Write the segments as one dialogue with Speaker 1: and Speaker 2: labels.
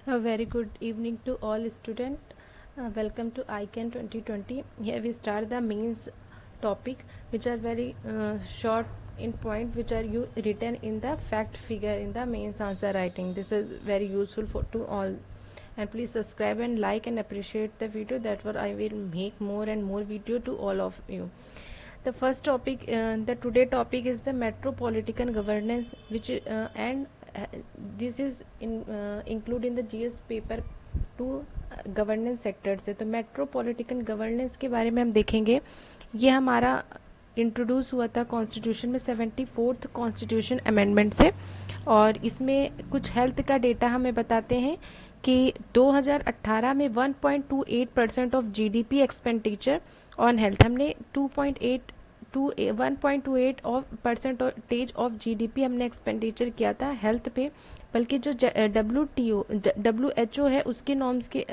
Speaker 1: A very good evening to all students. Welcome to ICANN 2020. Here we start the mains topic, which are very short in point, which are you written in the fact figure in the mains answer writing. This is very useful for to all. And please subscribe and like and appreciate the video. That what I will make more and more video to all of you. The first topic, the today topic is the metropolitan governance, which and this is include in the GS paper two governance sector से. तो मेट्रोपॉलिटिकन governance के बारे में हम देखेंगे. ये हमारा introduce हुआ था कॉन्स्टिट्यूशन में 74th कॉन्स्टिट्यूशन अमेंडमेंट से, और इसमें कुछ हेल्थ का डेटा हमें बताते हैं कि 2018 में 1.28% of GDP expenditure on health. हमने 1.28 ऑफ परसेंटेज ऑफ जीडीपी हमने एक्सपेंडिचर किया था हेल्थ पे. बल्कि जो WHO है उसके नॉर्म्स के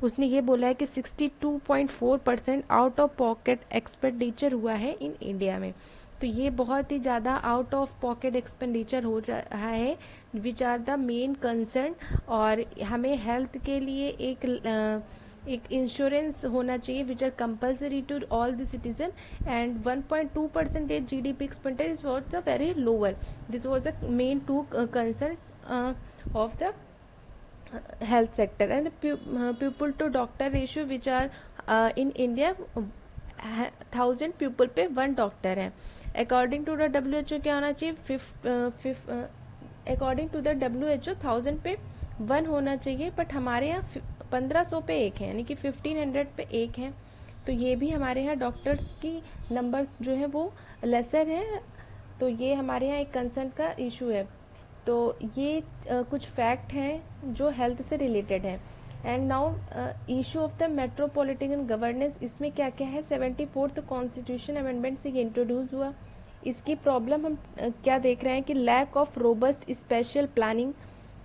Speaker 1: उसने ये बोला है कि 62.4% आउट ऑफ पॉकेट एक्सपेंडिचर हुआ है इन इंडिया में. तो ये बहुत ही ज़्यादा आउट ऑफ पॉकेट एक्सपेंडिचर हो रहा है, which are the main concern. और हमें हेल्थ के लिए एक इंश्योरेंस होना चाहिए which are compulsory to all the citizen. And 1.2% GDP expenditure was the very lower. This was the main to concern of the health sector. And the pupil to doctor ratio which are in India 1000 people पे 1 doctor है. According to the WHO क्या होना चाहिए? According to the WHO 1000 पे 1 होना चाहिए, but हमारे यहाँ 1500 पे 1 है, यानी कि 1500 पे 1 है. तो ये भी हमारे यहाँ डॉक्टर्स की नंबर्स जो है वो लेसर है. तो ये हमारे यहाँ एक कंसर्न का इशू है. तो ये कुछ फैक्ट हैं जो हेल्थ से रिलेटेड है. And now issue of the metropolitan governance, इसमें क्या क्या है? 74th कॉन्स्टिट्यूशन अमेंडमेंट से ये इंट्रोड्यूस हुआ. इसकी प्रॉब्लम हम क्या देख रहे हैं कि lack of robust special planning.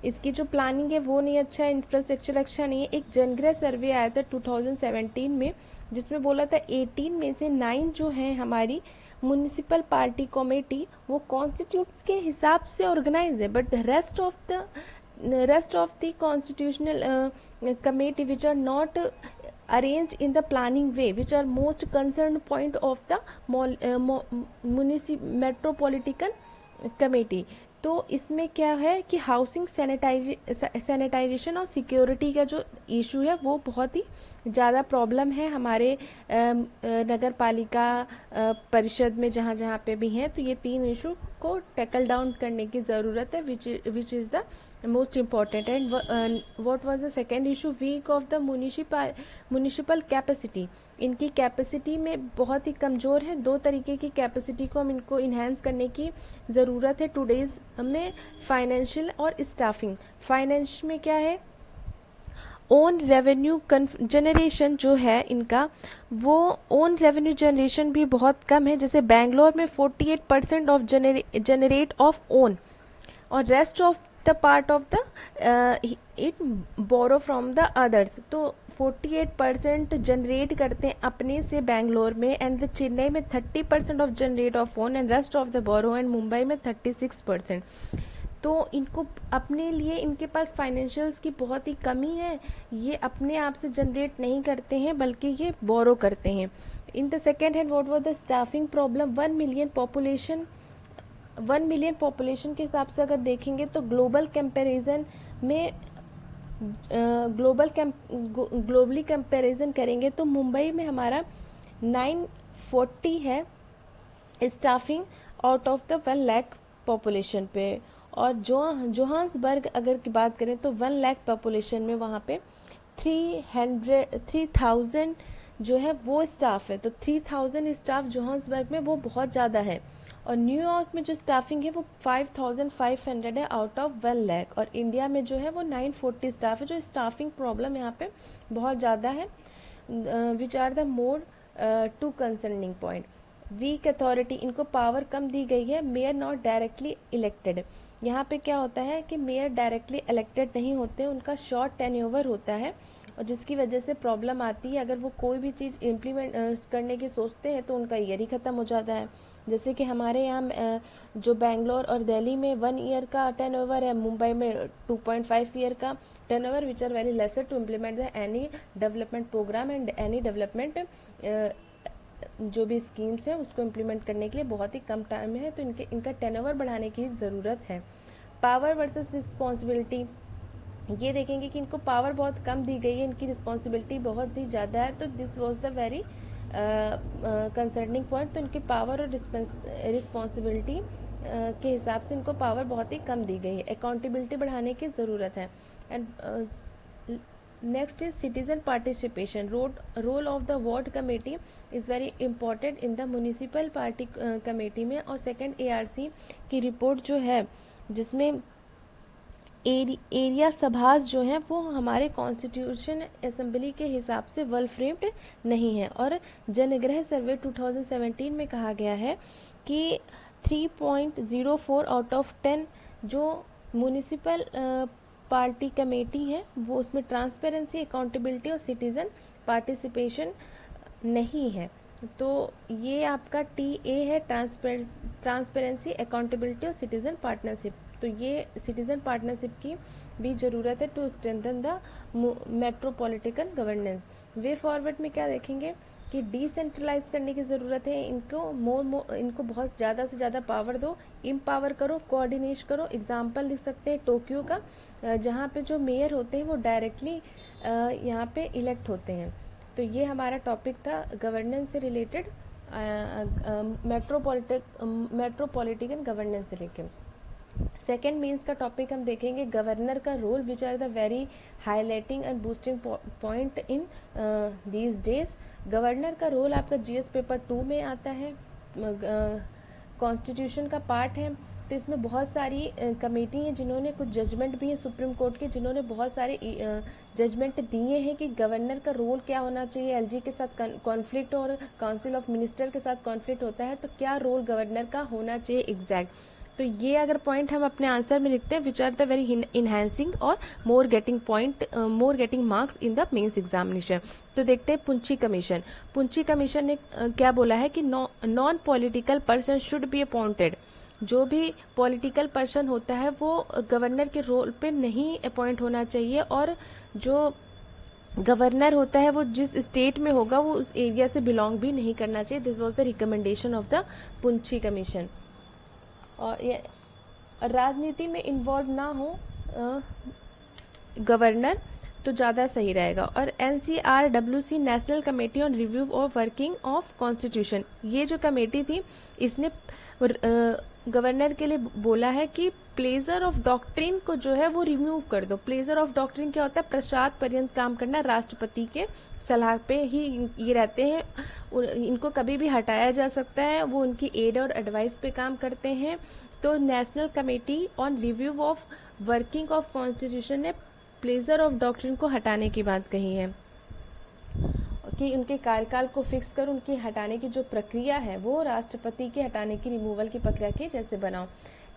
Speaker 1: इसकी जो प्लानिंग है वो नहीं अच्छा है, इंफ्रास्ट्रक्चर अच्छा नहीं है. एक जनगणना सर्वे आया था 2017 में, जिसमें बोला था 18 में से 9 जो है हमारी म्यूनिसिपल पार्टी कमेटी वो कॉन्स्टिट्यूट्स के हिसाब से ऑर्गेनाइज है, but rest of the constitutional committee which are not arrange in the planning way, which are most concern point of the metropolitan committee. तो इसमें क्या है कि हाउसिंग सैनिटाइजेशन और सिक्योरिटी का जो इशू है वो बहुत ही ज़्यादा प्रॉब्लम है हमारे नगर पालिका परिषद में जहाँ जहाँ पे भी हैं. तो ये 3 इशू को टैकल डाउन करने की ज़रूरत है, which is the most important. And what was the second issue? Weak of the municipal capacity. इनकी कैपेसिटी में बहुत ही कमज़ोर है. 2 तरीके की कैपेसिटी को हम इनको इन्हेंस करने की ज़रूरत है टूडेज में, फाइनेंशियल और स्टाफिंग. फाइनेंस में क्या है? ओन रेवेन्यू जनरेशन जो है इनका, वो ओन रेवेन्यू जनरेशन भी बहुत कम है. जैसे बेंगलोर में 48% ऑफ जनरेट ऑफ ओन, और rest of the part of the it borrow from the others. तो 48% जनरेट करते हैं अपने से बेंगलोर में, एंड द चेन्नई में 30% of generate of own and rest of the borrow, and Mumbai में 36%. तो इनको अपने लिए इनके पास फाइनेंशियल्स की बहुत ही कमी है. ये अपने आप से जनरेट नहीं करते हैं बल्कि ये बोरो करते हैं. In the second hand what was the staffing problem? 1 million population के हिसाब से अगर देखेंगे तो ग्लोबल कंपैरिजन में ग्लोबली कंपैरिजन करेंगे तो मुंबई में हमारा 940 है staffing out of the 1 lakh population पे. और जोहान्सबर्ग अगर की बात करें तो 1 लाख पॉपुलेशन में वहाँ पे 3000 जो है वो स्टाफ है. तो 3000 स्टाफ जोहान्सबर्ग में वो बहुत ज़्यादा है. और न्यूयॉर्क में जो स्टाफिंग है वो 5500 है आउट ऑफ 1 लाख. और इंडिया में जो है वो 940 स्टाफ है. जो स्टाफिंग प्रॉब्लम यहाँ पे बहुत ज़्यादा है, which are the more to concerning point. Weak authority, इनको पावर कम दी गई है. Mayor not directly elected. यहाँ पे क्या होता है कि मेयर डायरेक्टली इलेक्टेड नहीं होते, उनका शॉर्ट टेन्योवर होता है, और जिसकी वजह से प्रॉब्लम आती है. अगर वो कोई भी चीज़ इम्प्लीमेंट करने की सोचते हैं तो उनका ईयर ही ख़त्म हो जाता है. जैसे कि हमारे यहाँ जो बेंगलोर और दिल्ली में 1 ईयर का टर्नओवर है, मुंबई में 2.5 ईयर का turnover, which are very lesser to implement the any development programme and any development जो भी स्कीम्स हैं उसको इम्प्लीमेंट करने के लिए बहुत ही कम टाइम है, तो इनका टर्नओवर बढ़ाने की ज़रूरत है। पावर वर्सेस रिस्पॉन्सिबिलिटी, ये देखेंगे कि इनको पावर बहुत कम दी गई है, इनकी रिस्पॉन्सिबिलिटी बहुत ही ज़्यादा है, तो this was the very concerning point. तो इनकी पावर और रिस्पॉन्सिबिलिटी के हिसाब से इनको पावर बहुत ही कम दी गई है, अकाउंटेबिलिटी बढ़ाने की ज़रूरत है। And next is citizen participation, role of the ward committee is very important in the municipal party committee में। और सेकेंड ARC की रिपोर्ट जो है जिसमें एरिया सभास जो हैं वो हमारे कॉन्स्टिट्यूशन असेंबली के हिसाब से वेल फ्रेम्ड नहीं है। और जनगणना सर्वे 2017 में कहा गया है कि 3.04 आउट ऑफ 10 जो म्यूनिसिपल पार्टी कमेटी है वो उसमें ट्रांसपेरेंसी, अकाउंटेबिलिटी और सिटीज़न पार्टिसिपेशन नहीं है। तो ये आपका TA है, ट्रांसपेरेंसी, अकाउंटेबिलिटी और सिटीज़न पार्टनरशिप। तो ये सिटीज़न पार्टनरशिप की भी ज़रूरत है to strengthen the metropolitan governance. Way forward में क्या देखेंगे कि डिसेंट्रलाइज करने की ज़रूरत है, इनको बहुत ज़्यादा से ज़्यादा पावर दो, इम्पावर करो, कोऑर्डिनेट करो। एग्जाम्पल लिख सकते हैं टोक्यो का, जहाँ पे जो मेयर होते हैं वो डायरेक्टली यहाँ पे इलेक्ट होते हैं। तो ये हमारा टॉपिक था गवर्नेंस से रिलेटेड, मेट्रोपॉलिटन गवर्नेंस से लेकर। सेकेंड मीन्स का टॉपिक हम देखेंगे गवर्नर का role, which are the very highlighting and boosting point in these days. Governor का रोल आपका GS पेपर 2 में आता है, कॉन्स्टिट्यूशन का पार्ट है। तो इसमें बहुत सारी कमेटी हैं जिन्होंने कुछ जजमेंट भी है सुप्रीम कोर्ट के, जिन्होंने बहुत सारे जजमेंट दिए हैं कि गवर्नर का रोल क्या होना चाहिए। LG के साथ कॉन्फ्लिक्ट और काउंसिल ऑफ मिनिस्टर के साथ कॉन्फ्लिक्ट होता है, तो क्या रोल गवर्नर का होना चाहिए एग्जैक्ट। तो ये अगर पॉइंट हम अपने आंसर में लिखते हैं, which are the very enhancing और more getting marks in the mains examination. तो देखते हैं पुंछी कमीशन। पुंछी कमीशन ने क्या बोला है कि non political person should be appointed. जो भी पॉलिटिकल पर्सन होता है वो गवर्नर के रोल पे नहीं अपॉइंट होना चाहिए, और जो गवर्नर होता है वो जिस स्टेट में होगा वो उस एरिया से बिलोंग भी नहीं करना चाहिए। This was the recommendation of the Punchhi commission. और ये राजनीति में इन्वॉल्व ना हो गवर्नर तो ज़्यादा सही रहेगा। और NCRWC, national committee on review of working of constitution, ये जो कमेटी थी इसने गवर्नर के लिए बोला है कि प्लेजर ऑफ डॉक्ट्रिन को जो है वो रिमूव कर दो। प्लेजर ऑफ डॉक्ट्रिन क्या होता है? प्रसाद पर्यंत काम करना, राष्ट्रपति के सलाह पे ही ये रहते हैं, इनको कभी भी हटाया जा सकता है, वो उनकी एड और एडवाइस पे काम करते हैं। तो national committee on review of working of constitution ने प्लेजर ऑफ डॉक्ट्रिन को हटाने की बात कही है कि उनके कार्यकाल को फिक्स कर उनकी हटाने की जो प्रक्रिया है वो राष्ट्रपति के हटाने की, रिमूवल की प्रक्रिया के जैसे बनाओ।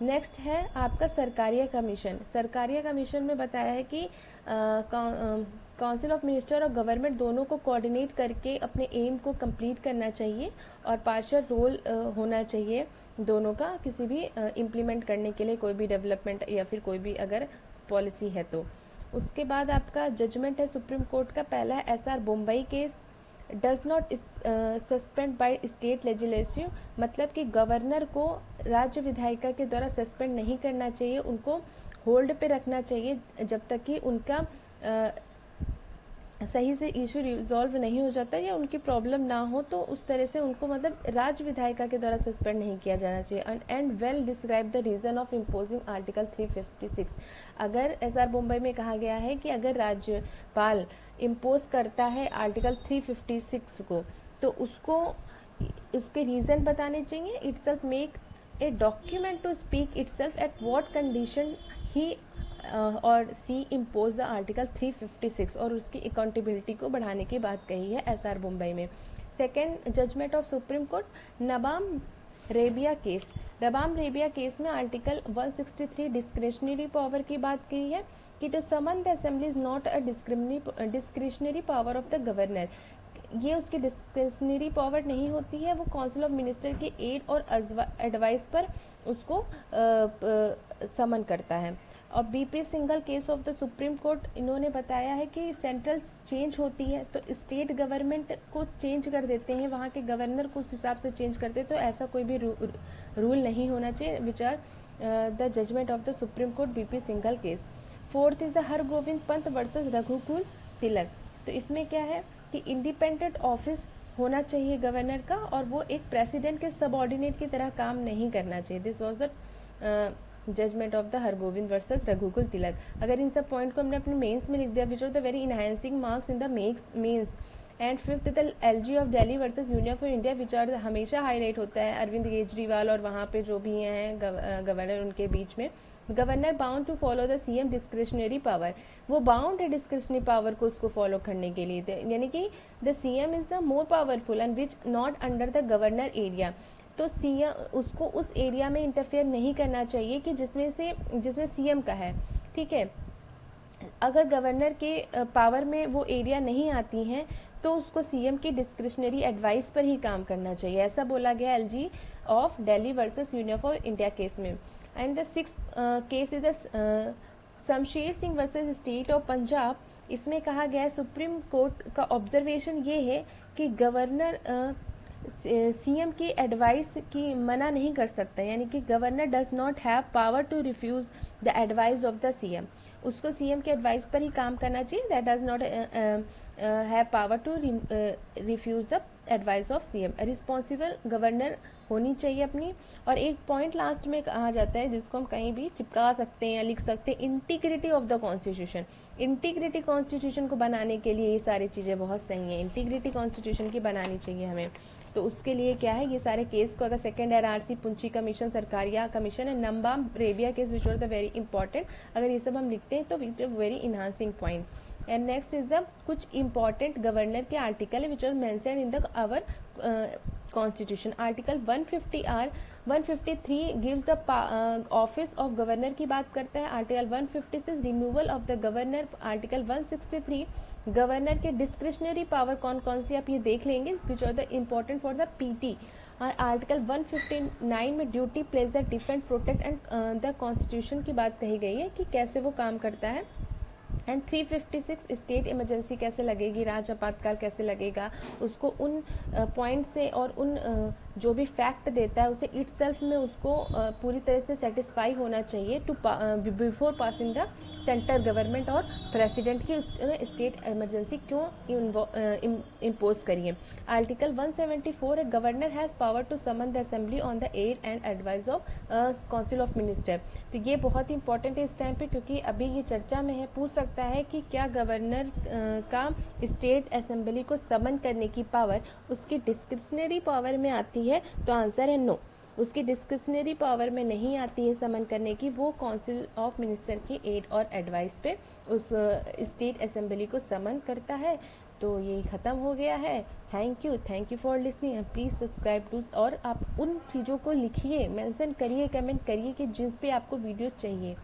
Speaker 1: नेक्स्ट है आपका सरकारिया कमीशन। सरकारिया कमीशन में बताया है कि काउंसिल ऑफ मिनिस्टर और गवर्नमेंट दोनों को कोऑर्डिनेट करके अपने एम को कंप्लीट करना चाहिए, और पार्शियल रोल होना चाहिए दोनों का किसी भी इम्प्लीमेंट करने के लिए, कोई भी डेवलपमेंट या फिर कोई भी अगर पॉलिसी है तो। उसके बाद आपका जजमेंट है सुप्रीम कोर्ट का, पहला है SR Bombay case, does not suspend by state legislative, मतलब कि गवर्नर को राज्य विधायिका के द्वारा सस्पेंड नहीं करना चाहिए, उनको होल्ड पे रखना चाहिए जब तक कि उनका सही से इशू रिजॉल्व नहीं हो जाता या उनकी प्रॉब्लम ना हो, तो उस तरह से उनको मतलब राज्य विधायिका के द्वारा सस्पेंड नहीं किया जाना चाहिए। And well describe the reason of imposing article 356। अगर SR मुंबई में कहा गया है कि अगर राज्यपाल इम्पोज करता है आर्टिकल 356 को, तो उसको उसके रीज़न बताने चाहिए। Itself make a document to speak itself at what condition he और सी इम्पोज द आर्टिकल 356, और उसकी अकाउंटेबिलिटी को बढ़ाने की बात कही है SR मुंबई में। Second judgment of supreme court, Nabam Rebia case. Nabam Rebia case में आर्टिकल 163 डिस्क्रिशनरी पावर की बात की है कि to summon the assembly is not a discretionary power of the governor. ये उसकी डिस्क्रिशनरी पावर नहीं होती है, वो काउंसिल ऑफ मिनिस्टर के एड और एडवाइस पर उसको समन करता है। और BP Singhal case of the supreme court, इन्होंने बताया है कि सेंट्रल चेंज होती है तो स्टेट गवर्नमेंट को चेंज कर देते हैं, वहाँ के गवर्नर को उस हिसाब से चेंज करते हैं, तो ऐसा कोई भी रूल नहीं होना चाहिए, which are the judgement of the supreme court BP Singhal case. Fourth is the Hargovind Pant versus Raghukul Tilak. तो इसमें क्या है कि इंडिपेंडेंट ऑफिस होना चाहिए गवर्नर का, और वो एक प्रेसिडेंट के सबऑर्डिनेट की तरह काम नहीं करना चाहिए। This was the judgement of the Hargovind versus Raghukul Tilak. अगर इन सब पॉइंट को हमने अपने मेंस में लिख दिया, which are the very enhancing marks in the mains. And fifth the LG of Delhi versus union of India, which are हमेशा हाईलाइट होता है अरविंद केजरीवाल और वहाँ पे जो भी हैं गवर्नर, उनके बीच में governor bound to follow the CM discretionary power, वो बाउंड है डिस्क्रिशनरी पावर को उसको फॉलो करने के लिए, यानी कि the CM is the more powerful and which not under the governor area. तो सीएम उसको उस एरिया में इंटरफेयर नहीं करना चाहिए कि जिसमें सीएम का है, ठीक है। अगर गवर्नर के पावर में वो एरिया नहीं आती हैं तो उसको सीएम की डिस्क्रिशनरी एडवाइस पर ही काम करना चाहिए, ऐसा बोला गया LG of Delhi versus union of India case में। And the six case is the Shamsher Singh versus state of Punjab. इसमें कहा गया है, सुप्रीम कोर्ट का ऑब्जर्वेशन ये है कि गवर्नर सीएम की एडवाइस की मना नहीं कर सकता, यानी कि governor does not have power to refuse the advice of the CM, उसको सीएम के एडवाइस पर ही काम करना चाहिए। That does not have power to refuse the advice of CM. Responsible governor होनी चाहिए अपनी। और एक पॉइंट लास्ट में कहा जाता है जिसको हम कहीं भी चिपका सकते हैं या लिख सकते हैं, integrity of the constitution. Integrity constitution को बनाने के लिए ये सारी चीज़ें बहुत सही हैं, इंटीग्रिटी कॉन्स्टिट्यूशन की बनानी चाहिए हमें। तो उसके लिए क्या है, ये सारे केस को, अगर second ARC, Punchhi commission, Sarkaria commission and Nabam Rebia case which are the very important, अगर ये सब हम लिखते हैं तो which are very enhancing point. And next is the कुछ इंपॉर्टेंट गवर्नर के article which are mention in the our constitution. Article 153 gives the office of governor की बात करता है। Article 156 removal of the governor. Article 163 governor के discretionary power कौन कौन सी, आप ये देख लेंगे, which are the important for the PT. और आर्टिकल 159 में duty pleasure defend protect and the constitution की बात कही गई है कि कैसे वो काम करता है। एंड 356 स्टेट इमरजेंसी कैसे लगेगी, राज्य आपातकाल कैसे लगेगा, उसको उन पॉइंट से और उन जो भी फैक्ट देता है उसे इटसेल्फ में उसको पूरी तरह से सेटिस्फाई होना चाहिए to before passing the centre government और प्रेसिडेंट की स्टेट इमरजेंसी क्यों इम्पोज करिए। आर्टिकल 174 है, governor has power to summon the assembly on the aid and advice of council of minister. तो ये बहुत इंपॉर्टेंट है इस टाइम पे, क्योंकि अभी ये चर्चा में है, पूछ सकता है कि क्या गवर्नर का स्टेट असेंबली को समन करने की पावर उसकी डिस्क्रिशनरी पावर में आती है, तो आंसर है नो, उसकी डिस्क्रिशनरी पावर में नहीं आती है समन करने की, वो काउंसिल ऑफ मिनिस्टर की एड और एडवाइस पे उस स्टेट असेंबली को समन करता है। तो यही ख़त्म हो गया है। Thank you for listening, please subscribe to. और आप उन चीज़ों को लिखिए, मेंशन करिए, कमेंट करिए कि जिस पे आपको वीडियो चाहिए।